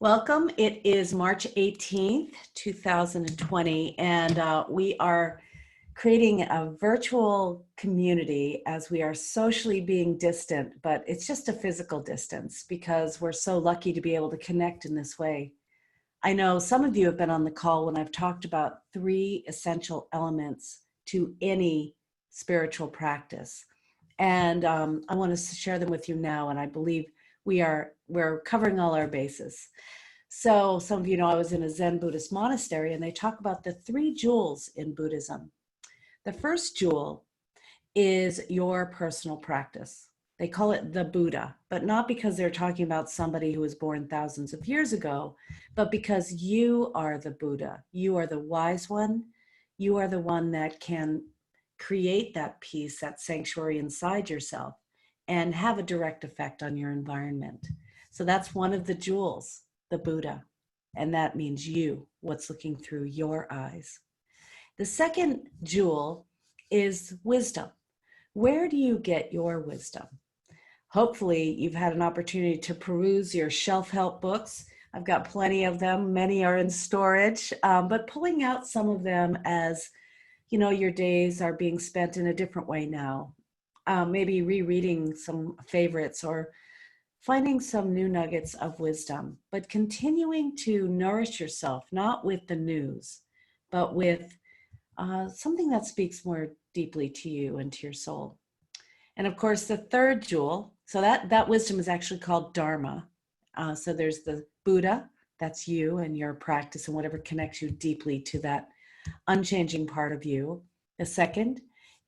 Welcome. It is March 18th, 2020, and we are creating a virtual community as we are socially being distant, but it's just a physical distance because we're so lucky to be able to connect in this way. I know some of you have been on the call when I've talked about 3 essential elements to any spiritual practice. And I want to share them with you now, and I believe we're covering all our bases. So some of you know I was in a Zen Buddhist monastery, and they talk about the 3 jewels in Buddhism. The first jewel is your personal practice. They call it the Buddha, but not because they're talking about somebody who was born thousands of years ago, but because you are the Buddha. You are the wise one. You are the one that can create that peace, that sanctuary inside yourself, and have a direct effect on your environment. So that's one of the jewels, the Buddha. And that means you, what's looking through your eyes. The second jewel is wisdom. Where do you get your wisdom? Hopefully, you've had an opportunity to peruse your self-help books. I've got plenty of them. Many are in storage, but pulling out some of them as, you know, your days are being spent in a different way now. Maybe rereading some favorites or finding some new nuggets of wisdom, but continuing to nourish yourself, not with the news, but with something that speaks more deeply to you and to your soul. And of course, the third jewel, so that wisdom is actually called Dharma. So there's the Buddha, that's you and your practice and whatever connects you deeply to that unchanging part of you. The second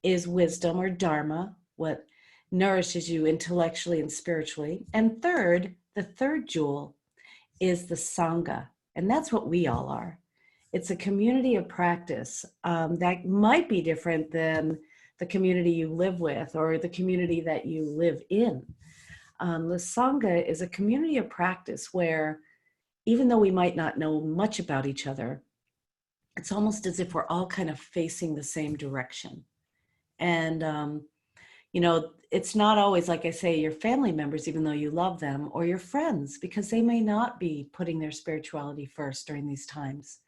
is wisdom or Dharma, what nourishes you intellectually and spiritually. And third, the third jewel is the Sangha, and that's what we all are. It's a community of practice that might be different than the community you live with or the community that you live in. The Sangha is a community of practice where, even though we might not know much about each other, it's almost as if we're all kind of facing the same direction. And, you know, it's not always, like I say, your family members, even though you love them, or your friends, because they may not be putting their spirituality first during these times.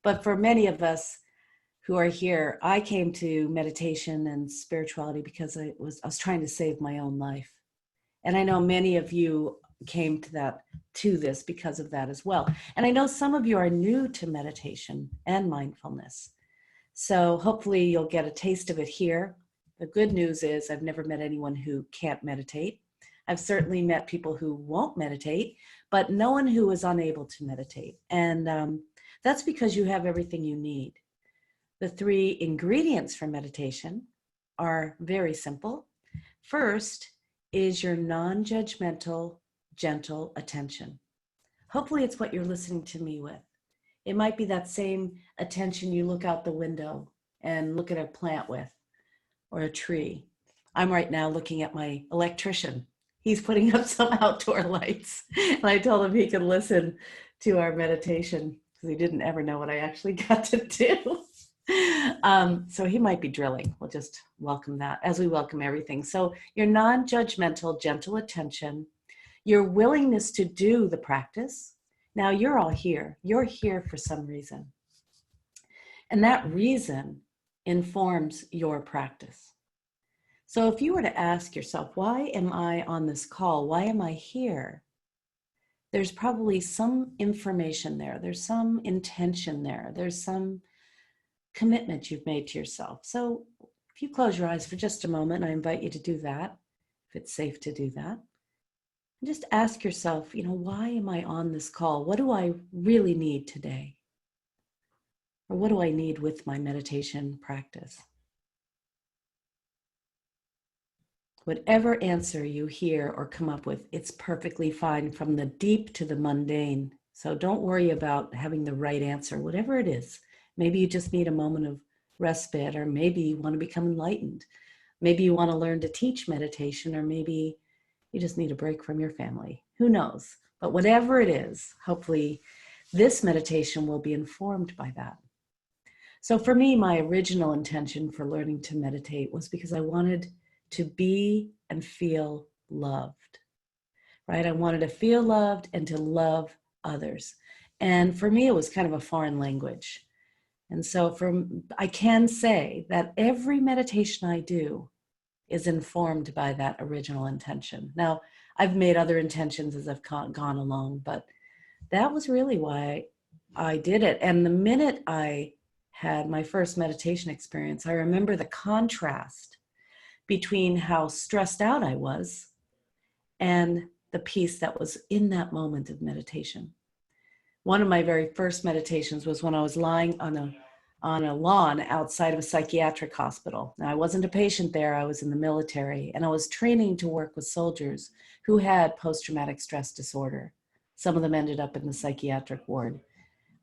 But for many of us who are here, I came to meditation and spirituality because I was trying to save my own life. And I know many of you came to this because of that as well. And I know some of you are new to meditation and mindfulness. So hopefully you'll get a taste of it here. The good news is I've never met anyone who can't meditate. I've certainly met people who won't meditate, but no one who is unable to meditate. And that's because you have everything you need. The 3 ingredients for meditation are very simple. First is your non-judgmental, gentle attention. Hopefully it's what you're listening to me with. It might be that same attention you look out the window and look at a plant with, or a tree. I'm right now looking at my electrician. He's putting up some outdoor lights. And I told him he could listen to our meditation because he didn't ever know what I actually got to do. So he might be drilling. We'll just welcome that as we welcome everything. So your non-judgmental, gentle attention, your willingness to do the practice. Now you're all here. You're here for some reason. And that reason informs your practice. So if you were to ask yourself, why am I on this call? Why am I here? There's probably some information there. There's some intention there. There's some commitment you've made to yourself. So if you close your eyes for just a moment, I invite you to do that, if it's safe to do that. And just ask yourself, you know, why am I on this call? What do I really need today? Or what do I need with my meditation practice? Whatever answer you hear or come up with, it's perfectly fine, from the deep to the mundane. So don't worry about having the right answer, whatever it is. Maybe you just need a moment of respite, or maybe you want to become enlightened. Maybe you want to learn to teach meditation, or maybe you just need a break from your family. Who knows? But whatever it is, hopefully this meditation will be informed by that. So for me, my original intention for learning to meditate was because I wanted to be and feel loved, right? I wanted to feel loved and to love others. And for me, it was kind of a foreign language. And so I can say that every meditation I do is informed by that original intention. Now, I've made other intentions as I've gone along, but that was really why I did it. And the minute I had my first meditation experience, I remember the contrast between how stressed out I was and the peace that was in that moment of meditation. One of my very first meditations was when I was lying on a lawn outside of a psychiatric hospital. Now, I wasn't a patient there. I was in the military, and I was training to work with soldiers who had post-traumatic stress disorder. Some of them ended up in the psychiatric ward.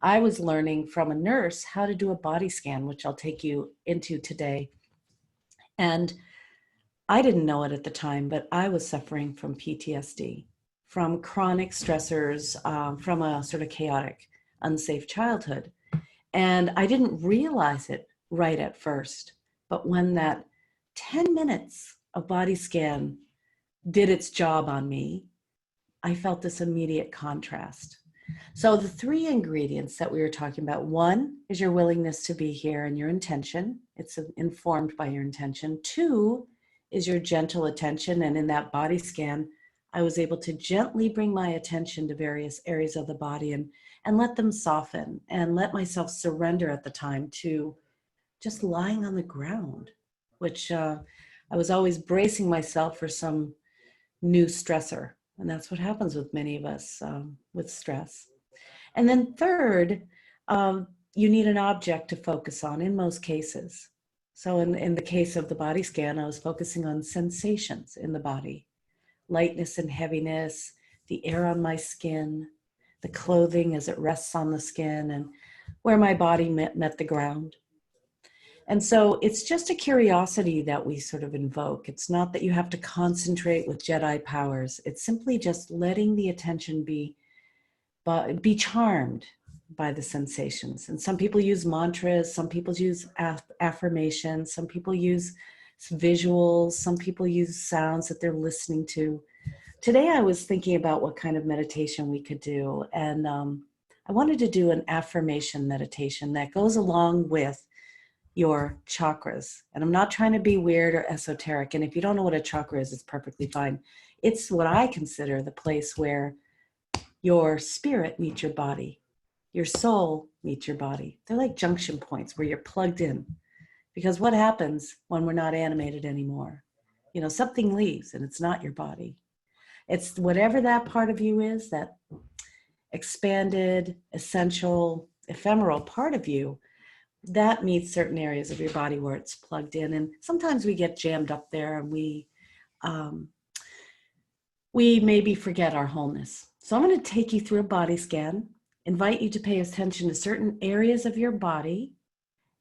I was learning from a nurse how to do a body scan, which I'll take you into today. And I didn't know it at the time, but I was suffering from PTSD, from chronic stressors, from a sort of chaotic, unsafe childhood. And I didn't realize it right at first. But when that 10 minutes of body scan did its job on me, I felt this immediate contrast. So the three ingredients that we were talking about, one is your willingness to be here and your intention. It's informed by your intention. Two is your gentle attention. And in that body scan, I was able to gently bring my attention to various areas of the body and let them soften and let myself surrender at the time to just lying on the ground, which I was always bracing myself for some new stressor. And that's what happens with many of us with stress. And then third, you need an object to focus on in most cases. So in the case of the body scan, I was focusing on sensations in the body, lightness and heaviness, the air on my skin, the clothing as it rests on the skin, and where my body met the ground. And so it's just a curiosity that we sort of invoke. It's not that you have to concentrate with Jedi powers. It's simply just letting the attention be charmed by the sensations. And some people use mantras, some people use affirmations, some people use visuals, some people use sounds that they're listening to. Today I was thinking about what kind of meditation we could do. And I wanted to do an affirmation meditation that goes along with your chakras. And I'm not trying to be weird or esoteric. And if you don't know what a chakra is, it's perfectly fine. It's what I consider the place where your spirit meets your body, your soul meets your body. They're like junction points where you're plugged in. Because what happens when we're not animated anymore? You know, something leaves and it's not your body. It's whatever that part of you is, that expanded, essential, ephemeral part of you, that meets certain areas of your body where it's plugged in. And sometimes we get jammed up there and we maybe forget our wholeness. So I'm going to take you through a body scan, invite you to pay attention to certain areas of your body,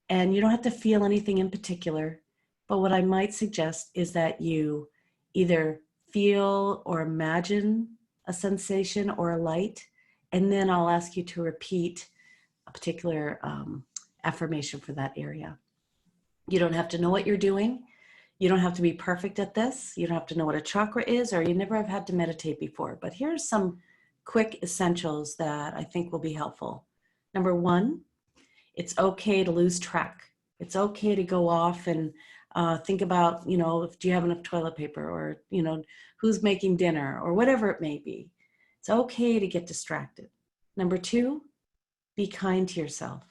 and you don't have to feel anything in particular. But what I might suggest is that you either feel or imagine a sensation or a light, and then I'll ask you to repeat a particular affirmation for that area. You don't have to know what you're doing. You don't have to be perfect at this. You don't have to know what a chakra is, or you never have had to meditate before. But here's some quick essentials that I think will be helpful. Number one, it's okay to lose track. It's okay to go off and think about, you know, do you have enough toilet paper, or, you know, who's making dinner, or whatever it may be. It's okay to get distracted. Number two, be kind to yourself.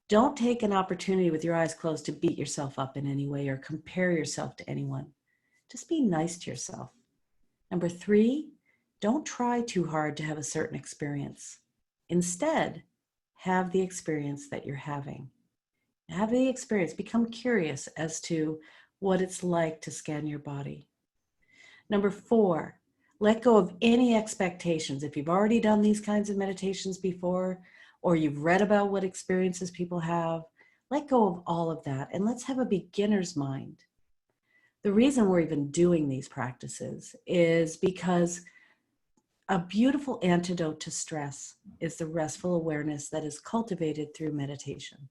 Don't take an opportunity with your eyes closed to beat yourself up in any way or compare yourself to anyone. Just be nice to yourself. Number three, don't try too hard to have a certain experience. Instead, have the experience that you're having. Have the experience. Become curious as to what it's like to scan your body. Number four, let go of any expectations. If you've already done these kinds of meditations before, or you've read about what experiences people have, let go of all of that and let's have a beginner's mind. The reason we're even doing these practices is because a beautiful antidote to stress is the restful awareness that is cultivated through meditation.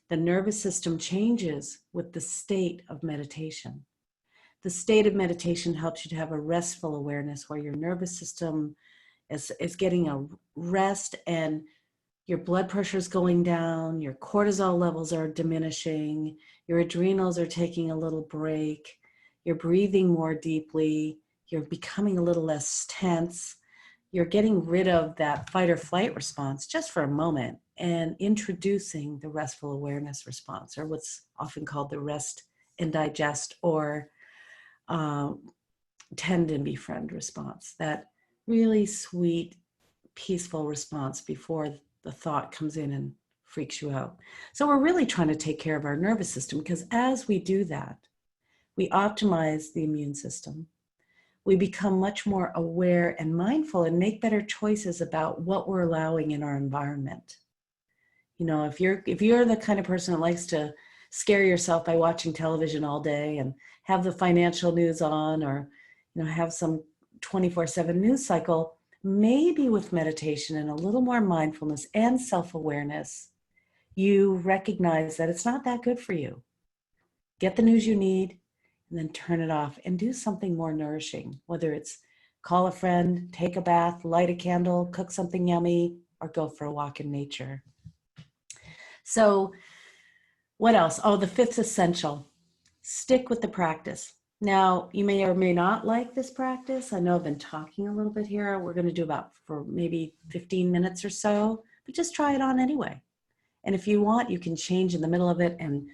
The nervous system changes with the state of meditation. The state of meditation helps you to have a restful awareness where your nervous system is getting a rest, and your blood pressure is going down, your cortisol levels are diminishing, your adrenals are taking a little break, you're breathing more deeply, you're becoming a little less tense, you're getting rid of that fight or flight response just for a moment and introducing the restful awareness response, or what's often called the rest and digest, or uh, tend and befriend response, that really sweet, peaceful response before the thought comes in and freaks you out. So we're really trying to take care of our nervous system, because as we do that, we optimize the immune system. We become much more aware and mindful and make better choices about what we're allowing in our environment. You know, if you're the kind of person that likes to scare yourself by watching television all day and have the financial news on, or, you know, have some 24/7 news cycle, maybe with meditation and a little more mindfulness and self-awareness, you recognize that it's not that good for you. Get the news you need and then turn it off and do something more nourishing, whether it's call a friend, take a bath, light a candle, cook something yummy, or go for a walk in nature. So what else? Oh, the fifth essential: stick with the practice. Now, you may or may not like this practice. I know I've been talking a little bit here. We're going to do about for maybe 15 minutes or so, but just try it on anyway. And if you want, you can change in the middle of it and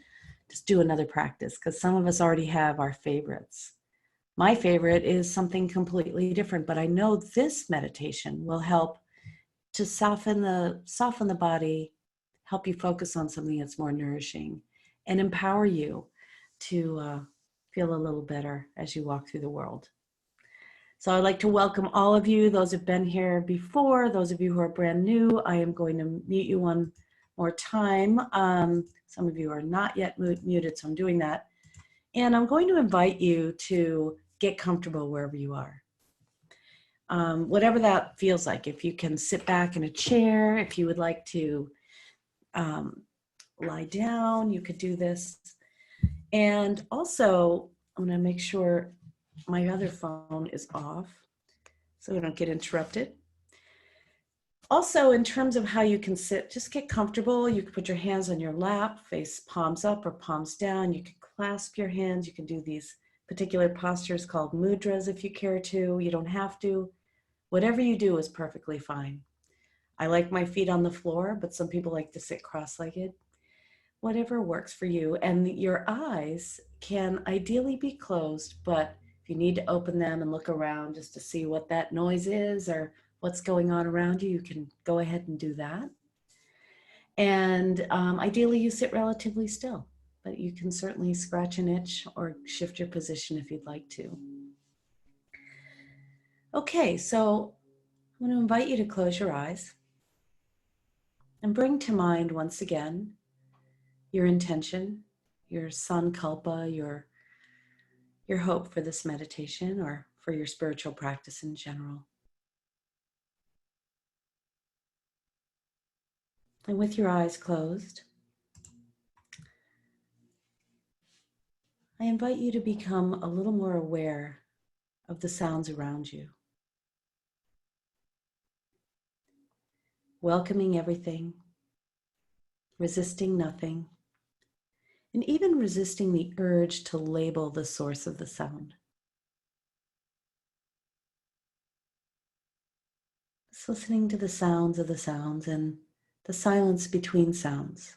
just do another practice, because some of us already have our favorites. My favorite is something completely different, but I know this meditation will help to soften the body, help you focus on something that's more nourishing, and empower you to feel a little better as you walk through the world. So I'd like to welcome all of you, those who've been here before, those of you who are brand new. I am going to mute you one more time. Some of you are not yet muted, so I'm doing that. And I'm going to invite you to get comfortable wherever you are. Whatever that feels like. If you can sit back in a chair, if you would like to lie down, you could do this. And also, I'm going to make sure my other phone is off so we don't get interrupted. Also, in terms of how you can sit, just get comfortable. You can put your hands on your lap, face palms up or palms down. You can clasp your hands. You can do these particular postures called mudras if you care to. You don't have to. Whatever you do is perfectly fine. I like my feet on the floor, but some people like to sit cross-legged. Whatever works for you. And your eyes can ideally be closed, but if you need to open them and look around just to see what that noise is or what's going on around you, you can go ahead and do that. And ideally you sit relatively still, but you can certainly scratch an itch or shift your position if you'd like to. Okay, so I'm going to invite you to close your eyes and bring to mind once again your intention, your sankalpa, your hope for this meditation or for your spiritual practice in general. And with your eyes closed, I invite you to become a little more aware of the sounds around you. Welcoming everything, resisting nothing, and even resisting the urge to label the source of the sound. Just listening to the sounds of the sounds and the silence between sounds.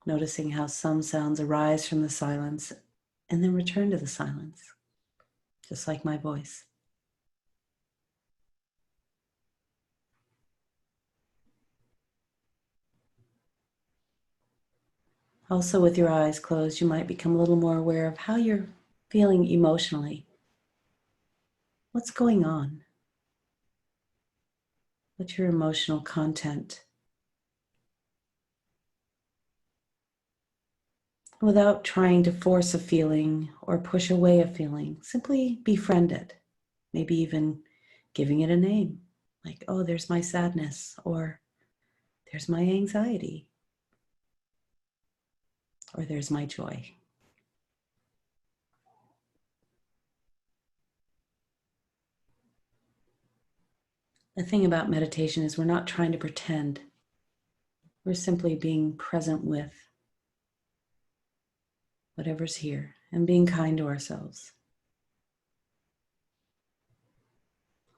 Noticing how some sounds arise from the silence and then return to the silence, just like my voice. Also, with your eyes closed, you might become a little more aware of how you're feeling emotionally. What's going on? What's your emotional content? Without trying to force a feeling or push away a feeling, simply befriend it. Maybe even giving it a name, like, oh, there's my sadness, or there's my anxiety, or there's my joy. The thing about meditation is we're not trying to pretend. We're simply being present with whatever's here and being kind to ourselves.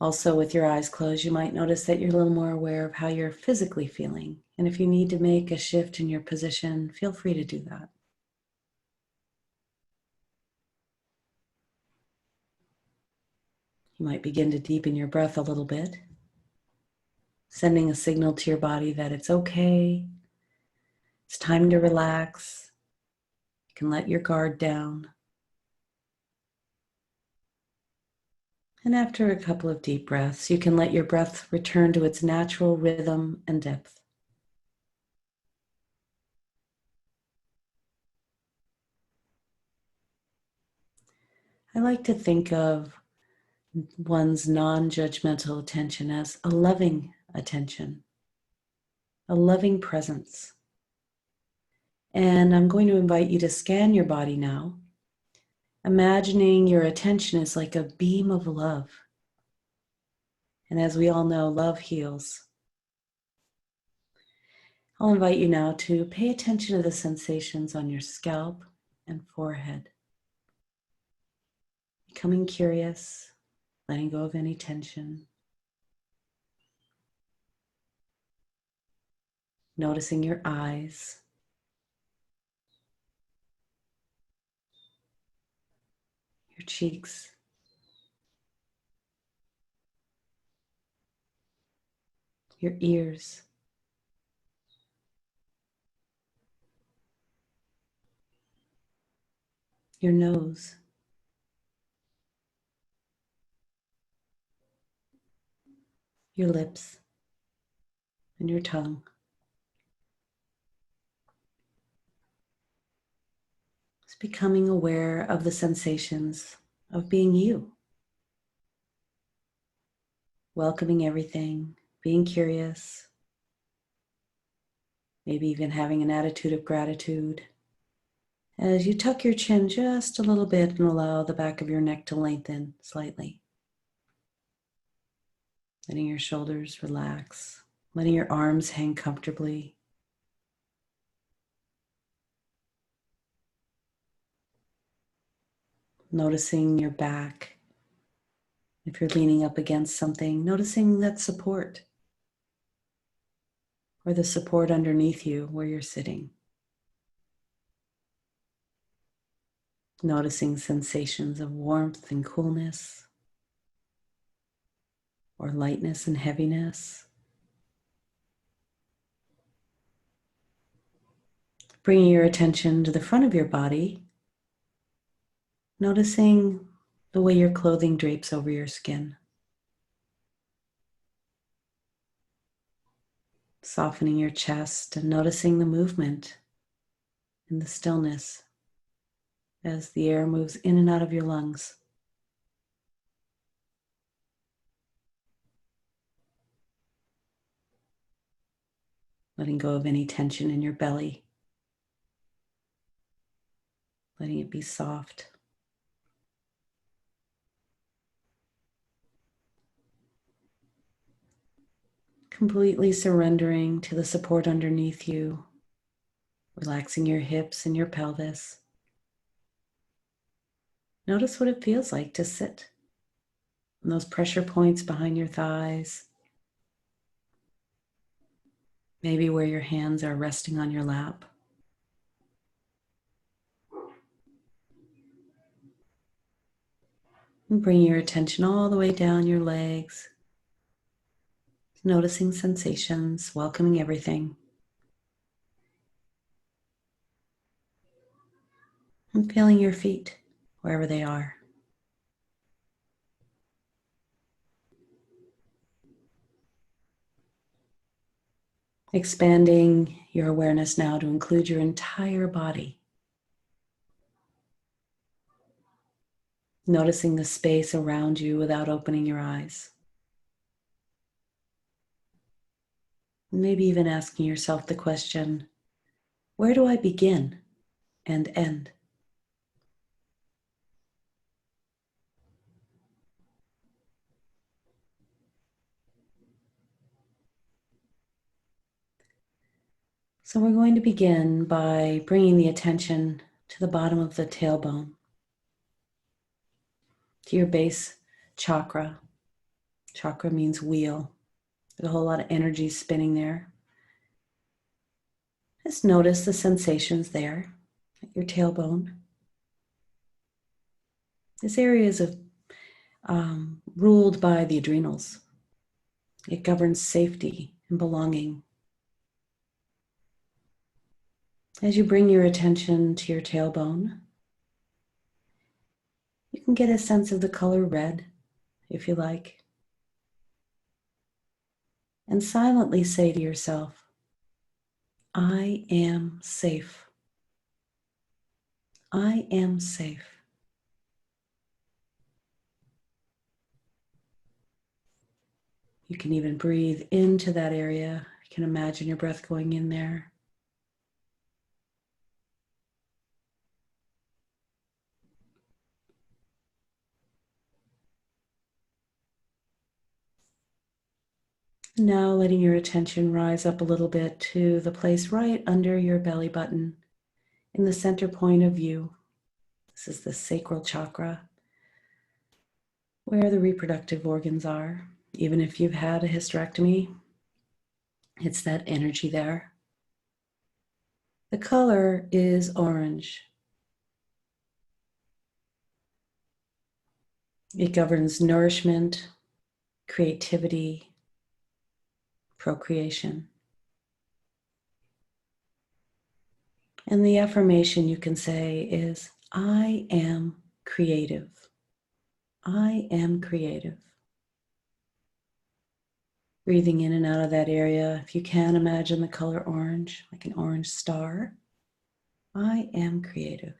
Also, with your eyes closed, you might notice that you're a little more aware of how you're physically feeling. And if you need to make a shift in your position, feel free to do that. You might begin to deepen your breath a little bit, sending a signal to your body that it's okay, it's time to relax. You can let your guard down. And after a couple of deep breaths, you can let your breath return to its natural rhythm and depth. I like to think of one's non-judgmental attention as a loving attention, a loving presence. And I'm going to invite you to scan your body now, imagining your attention is like a beam of love. And as we all know, love heals. I'll invite you now to pay attention to the sensations on your scalp and forehead. Becoming curious, letting go of any tension. Noticing your eyes. Your cheeks. Your ears. Your nose. Your lips. And your tongue. Just becoming aware of the sensations of being you. Welcoming everything, being curious, maybe even having an attitude of gratitude. As you tuck your chin just a little bit and allow the back of your neck to lengthen slightly. Letting your shoulders relax, letting your arms hang comfortably. Noticing your back. If you're leaning up against something, noticing that support or the support underneath you where you're sitting. Noticing sensations of warmth and coolness or lightness and heaviness. Bringing your attention to the front of your body, noticing the way your clothing drapes over your skin. Softening your chest and noticing the movement and the stillness as the air moves in and out of your lungs. Letting go of any tension in your belly. Letting it be soft. Completely surrendering to the support underneath you. Relaxing your hips and your pelvis. Notice what it feels like to sit on those pressure points behind your thighs. Maybe where your hands are resting on your lap. And bring your attention all the way down your legs. Noticing sensations, welcoming everything. And feeling your feet wherever they are. Expanding your awareness now to include your entire body. Noticing the space around you without opening your eyes. Maybe even asking yourself the question, where do I begin and end? So we're going to begin by bringing the attention to the bottom of the tailbone, to your base chakra. Chakra means wheel. There's a whole lot of energy spinning there. Just notice the sensations there at your tailbone. This area is ruled by the adrenals. It governs safety and belonging. As you bring your attention to your tailbone, you can get a sense of the color red, if you like, and silently say to yourself, I am safe. I am safe. You can even breathe into that area. You can imagine your breath going in there. Now letting your attention rise up a little bit to the place right under your belly button in the center point of view. This is the sacral chakra, where the reproductive organs are. Even if you've had a hysterectomy, it's that energy there. The color is orange. It governs nourishment, creativity, procreation. And the affirmation you can say is, I am creative. I am creative. Breathing in and out of that area. If you can, imagine the color orange, like an orange star. I am creative.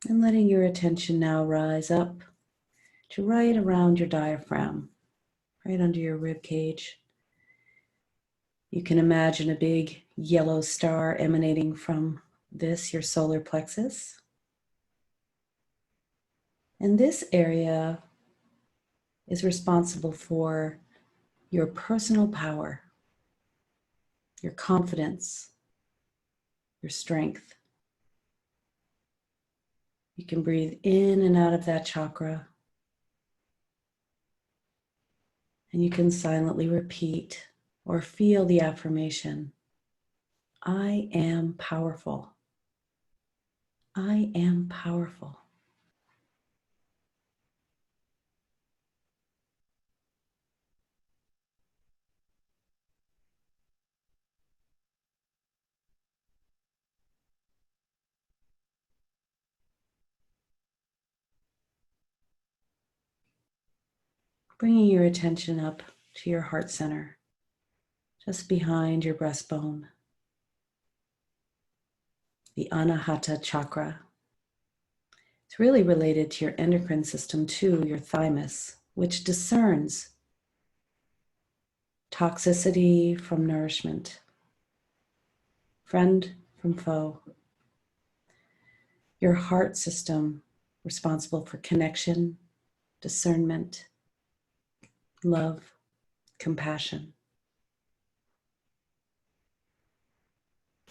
And letting your attention now rise up to right around your diaphragm, right under your rib cage. You can imagine a big yellow star emanating from this, your solar plexus. And this area is responsible for your personal power, your confidence, your strength. You can breathe in and out of that chakra. And you can silently repeat or feel the affirmation, I am powerful. I am powerful. Bringing your attention up to your heart center, just behind your breastbone, the Anahata chakra. It's really related to your endocrine system too, your thymus, which discerns toxicity from nourishment, friend from foe. Your heart system, responsible for connection, discernment, love, compassion.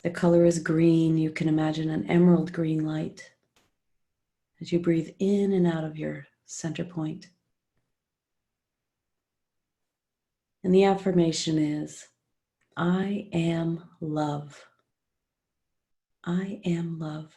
The color is green. You can imagine an emerald green light as you breathe in and out of your center point. And the affirmation is, I am love. I am love.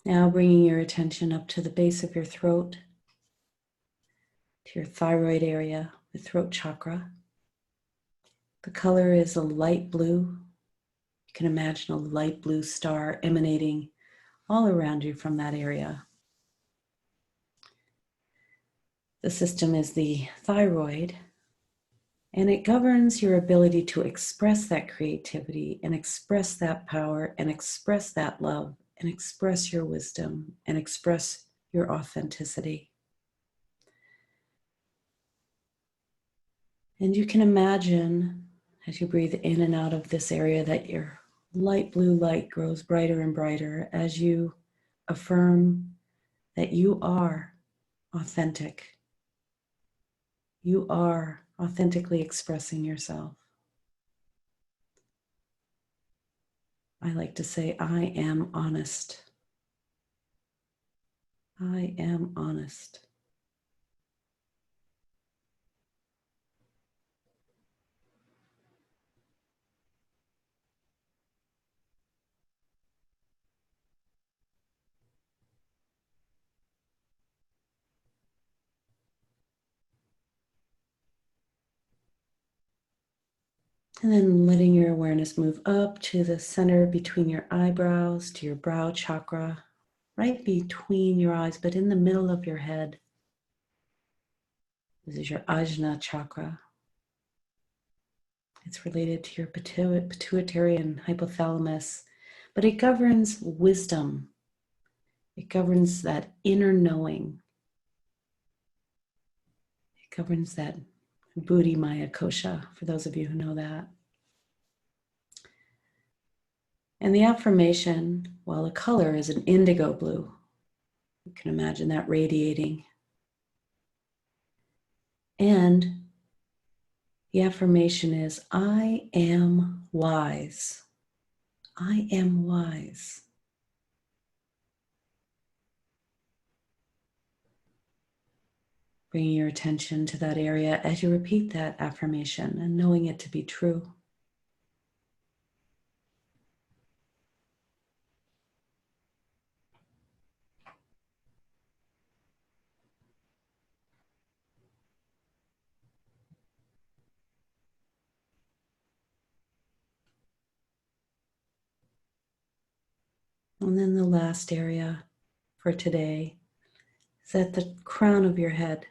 Now bringing your attention up to the base of your throat, to your thyroid area, the throat chakra. The color is a light blue. You can imagine a light blue star emanating all around you from that area. The system is the thyroid, And it governs your ability to express that creativity and express that power and express that love and express your wisdom and express your authenticity. And you can imagine as you breathe in and out of this area that your light blue light grows brighter and brighter as you affirm that you are authentic. You are authentically expressing yourself. I like to say, I am honest. I am honest. And then letting your awareness move up to the center between your eyebrows, to your brow chakra, right between your eyes, but in the middle of your head. This is your Ajna chakra. It's related to your pituitary and hypothalamus, but it governs wisdom. It governs that inner knowing. It governs that Buddhi Maya Kosha, for those of you who know that. And the affirmation, well, the color is an indigo blue. You can imagine that radiating. And the affirmation is, I am wise. I am wise. Bringing your attention to that area as you repeat that affirmation and knowing it to be true. And then the last area for today is at the crown of your head,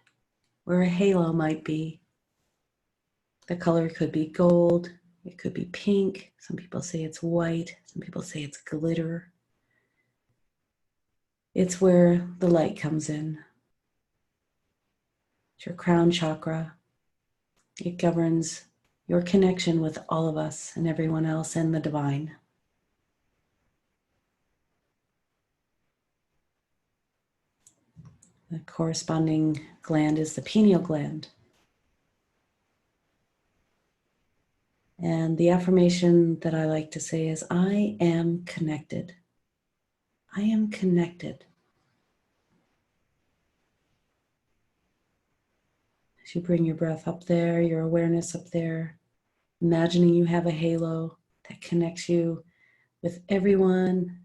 where a halo might be. The color could be gold, it could be pink. Some people say it's white, some people say it's glitter. It's where the light comes in. It's your crown chakra. It governs your connection with all of us and everyone else and the divine. The corresponding gland is the pineal gland. And the affirmation that I like to say is, I am connected. I am connected. As you bring your breath up there, your awareness up there, imagining you have a halo that connects you with everyone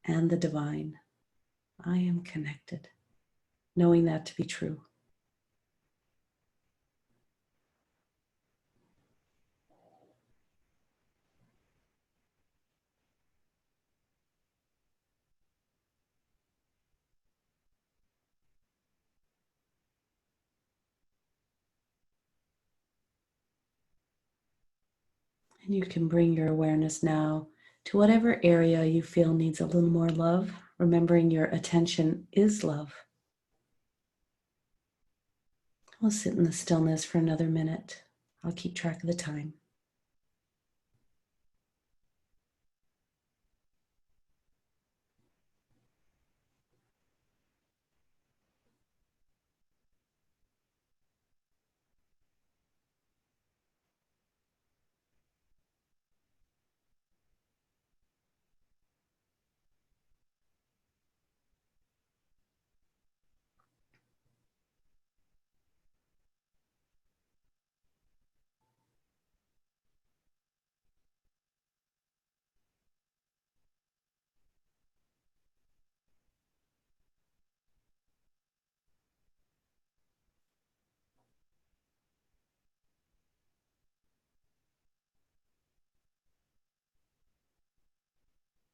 and the divine. I am connected, knowing that to be true. And you can bring your awareness now to whatever area you feel needs a little more love, remembering your attention is love. We'll sit in the stillness for another minute. I'll keep track of the time.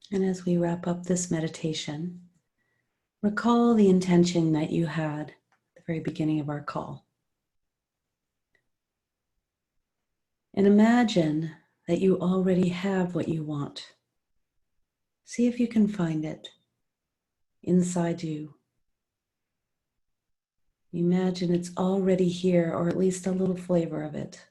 And as we wrap up this meditation, recall the intention that you had at the very beginning of our call. And imagine that you already have what you want. See if you can find it inside you. Imagine it's already here, or at least a little flavor of it.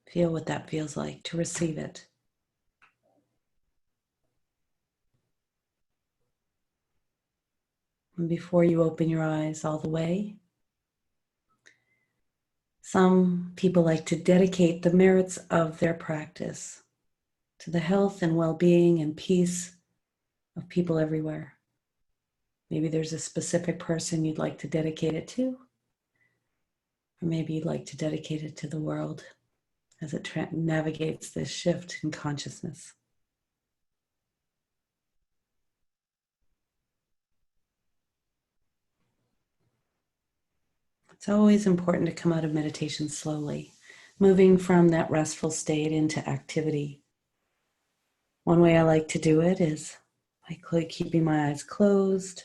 Feel what that feels like to receive it. And before you open your eyes all the way, some people like to dedicate the merits of their practice to the health and well-being and peace of people everywhere. Maybe there's a specific person you'd like to dedicate it to, or maybe you'd like to dedicate it to the world as it navigates this shift in consciousness. It's always important to come out of meditation slowly, moving from that restful state into activity. One way I like to do it is by keeping my eyes closed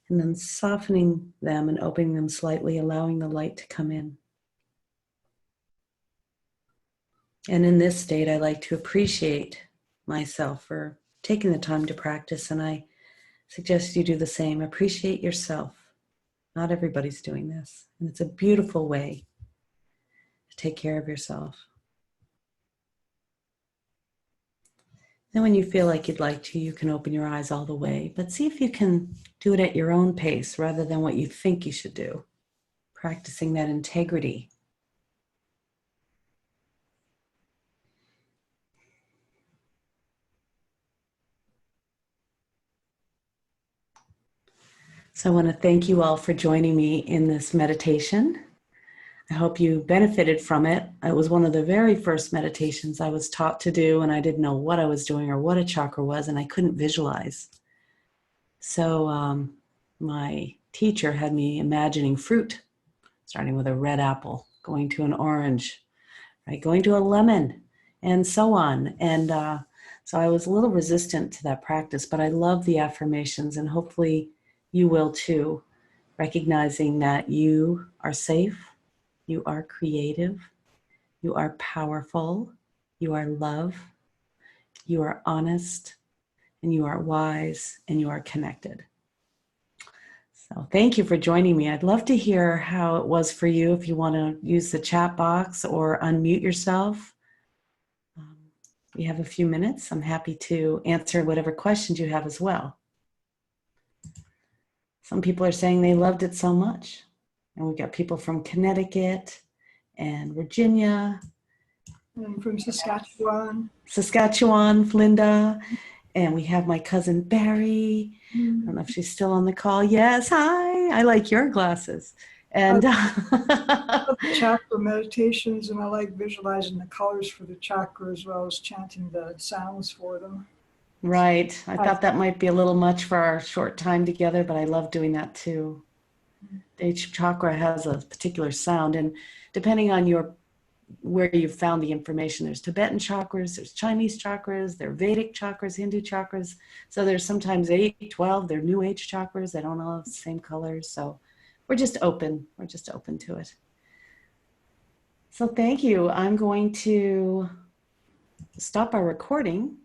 and then softening them and opening them slightly, allowing the light to come in. And in this state, I like to appreciate myself for taking the time to practice, and I suggest you do the same. Appreciate yourself. Not everybody's doing this, and it's a beautiful way to take care of yourself. Then when you feel like you'd like to, you can open your eyes all the way, but see if you can do it at your own pace rather than what you think you should do, practicing that integrity. So I want to thank you all for joining me in this meditation. I hope you benefited from it. It was one of the very first meditations I was taught to do, and I didn't know what I was doing or what a chakra was, and I couldn't visualize. So my teacher had me imagining fruit, starting with a red apple, going to an orange, right, going to a lemon, and so on. And so I was a little resistant to that practice, but I love the affirmations, and hopefully you will too, recognizing that you are safe, you are creative, you are powerful, you are love, you are honest, and you are wise, and you are connected. So thank you for joining me. I'd love to hear how it was for you. If you want to use the chat box or unmute yourself, we have a few minutes. I'm happy to answer whatever questions you have as well. Some people are saying they loved it so much. And we've got people from Connecticut and Virginia. And from Saskatchewan. Saskatchewan, Linda. And we have my cousin Barry. I don't know if she's still on the call. Yes, hi. I like your glasses. And I love the chakra meditations, and I like visualizing the colors for the chakra as well as chanting the sounds for them. Right. I thought that might be a little much for our short time together, but I love doing that too. Each chakra has a particular sound, and depending on where you've found the information, there's Tibetan chakras, there's Chinese chakras, there are Vedic chakras, Hindu chakras. So there's sometimes 8, 12, they're New Age chakras. They don't all have the same colors. So we're just open. We're just open to it. So thank you. I'm going to stop our recording